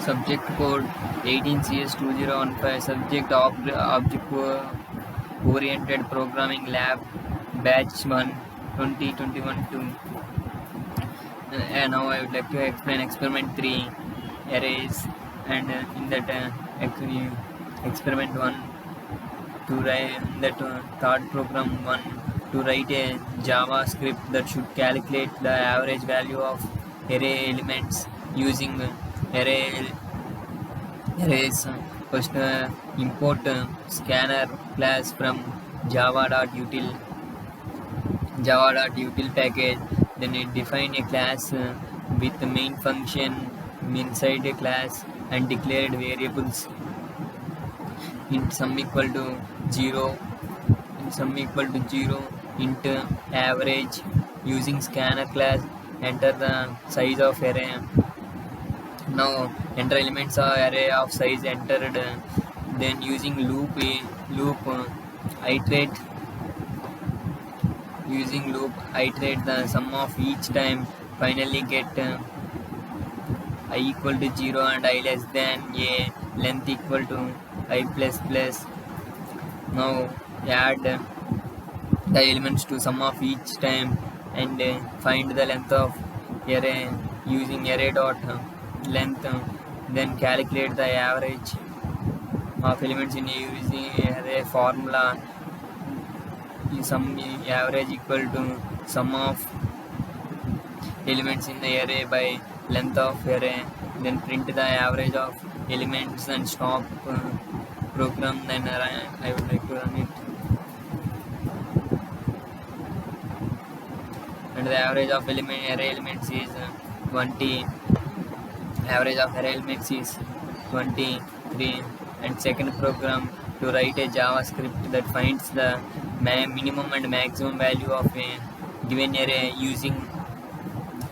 Subject code 18CS2015. Subject object oriented programming lab batch 1 2021 2. And now I would like to explain experiment 3 arrays, and in that experiment 1 to write that third program 1 to write a JavaScript that should calculate the average value of array elements using arrays. First import scanner class from java.util package. Then it define a class with the main function inside a class and declared variables int sum equal to 0, int average. Using scanner class, enter the size of array. Now enter elements of array of size entered. Then using loop iterate the sum of each time. Finally get I equal to 0 and I less than a, length equal to I plus plus. Now add the elements to sum of each time and find the length of array using array dot length. Then calculate the average of elements in using array formula. Sum average equal to sum of elements in the array by length of array. Then print the average of elements and stop program. Then I would like to run it. And the average of array elements is 20. Average of array elements is 23. And second program to write a JavaScript that finds the minimum and maximum value of a given array using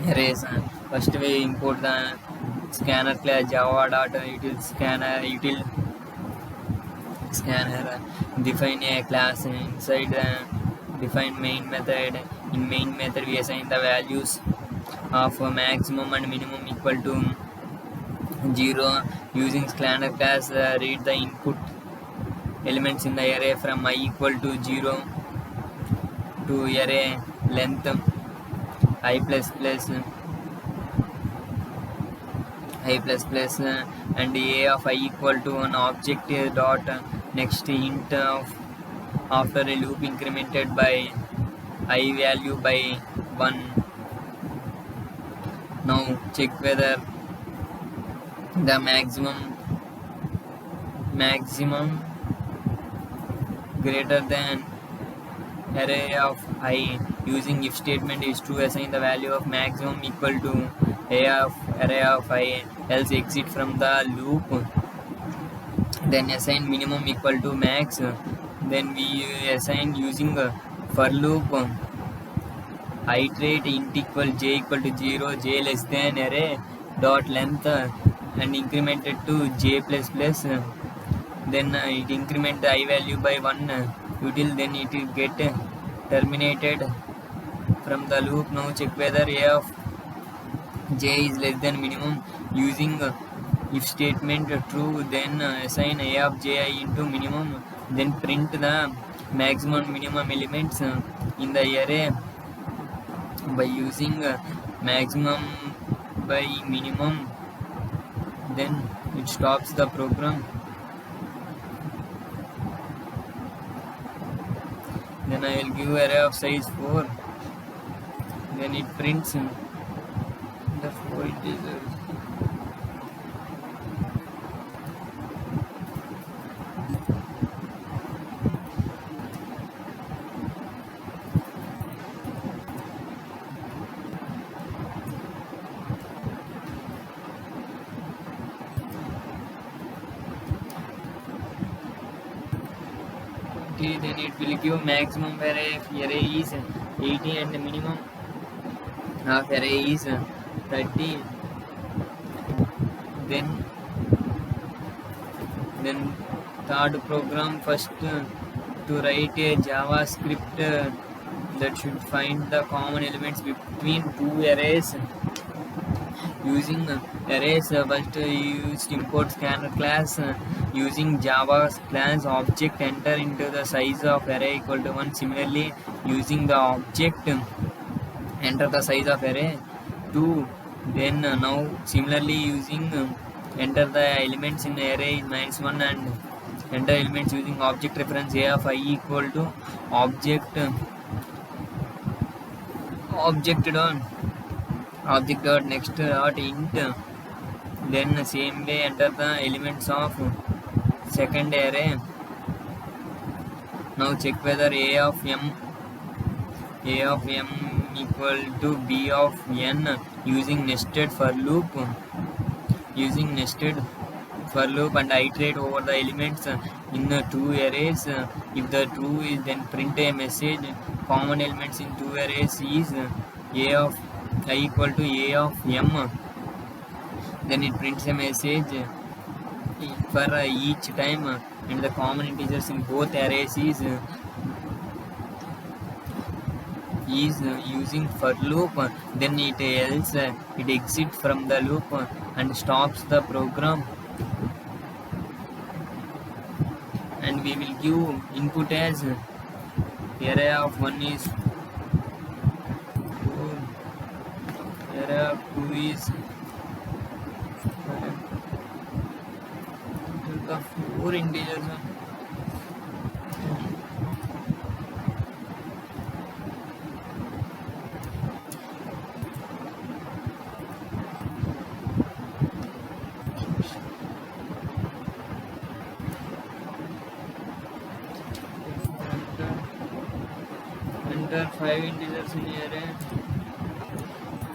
arrays. First we import the scanner class java.util scanner. Define a class inside the define main method. In main method we assign the values of maximum and minimum equal to 0. Using scanner class, read the input elements in the array from I equal to 0 to array length I plus plus and a of I equal to an object dot next int of after a loop incremented by I value by 1. Now check whether the maximum greater than array of I. Using if statement is to assign the value of maximum equal to array of I, else exit from the loop. Then assign minimum equal to max. Then we assign using for loop iterate int equal j equal to 0, j less than array dot length and increment it to j plus plus. Then it increment the I value by 1 util. Then it will get terminated from the loop. Now check whether a of j is less than minimum. Using if statement true, then assign a of ji into minimum. Then print the maximum minimum elements in the array by using maximum by minimum. Then it stops the program. Then I will give array of size 4. Then it prints the 4 integers. Then it will give maximum array if array is 80 and the minimum of array is 30. Then third program, first to write a JavaScript that should find the common elements between two arrays using arrays. First used import scanner class using Java class object enter into the size of array equal to 1. Similarly, using the object enter the size of array 2. Then now similarly using enter the elements in array is -1 and enter elements using object reference a of I equal to object dot next dot int. Then same way enter the elements of second array. Now check whether a of m equal to b of n using nested for loop and iterate over the elements in the two arrays. If the true is, then print a message. Common elements in two arrays is a of I equal to a of m. Then it prints a message for each time, and the common integers in both arrays is using for loop. Then it exits from the loop and stops the program, and we will give input as array of 1 is 4, array of 2 is 4 integers. Enter 5 integers in array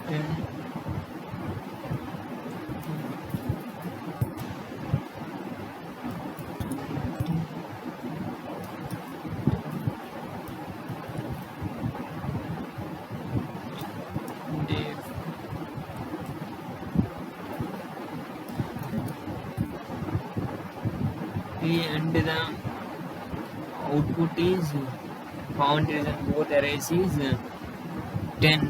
10. And the output is common in both arrays is 10.